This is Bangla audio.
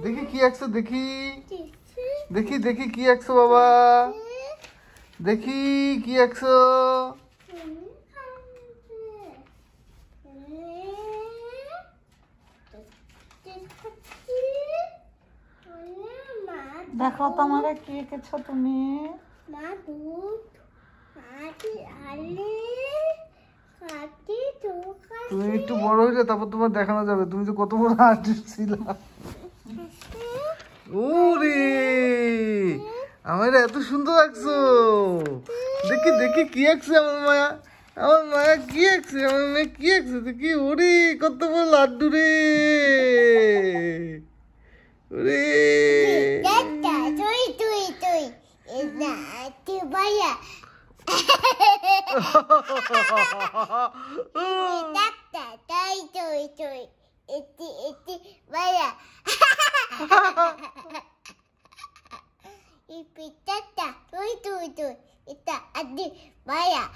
দেখি কি আঁকছো, দেখি দেখি দেখি কি আঁকছো বাবা, দেখি কি আঁকছো। দেখো তোমারে কি এঁকেছো তুমি। তুমি একটু বড় হইলে তারপর তোমার দেখানো যাবে, তুমি তো কত বড় আর্টিস্ট ছিলা। ওরে আমার এত সুন্দর আঁকছো, দেখি দেখি কি আঁকছে আমার মায়া, আমার মায়া কি আঁকছে, আমার মেয়ে কি আঁকছে দেখি। ওরে কত বড় লাড্ডু রে, ওরে Itu, itu, itu, ada, bayar.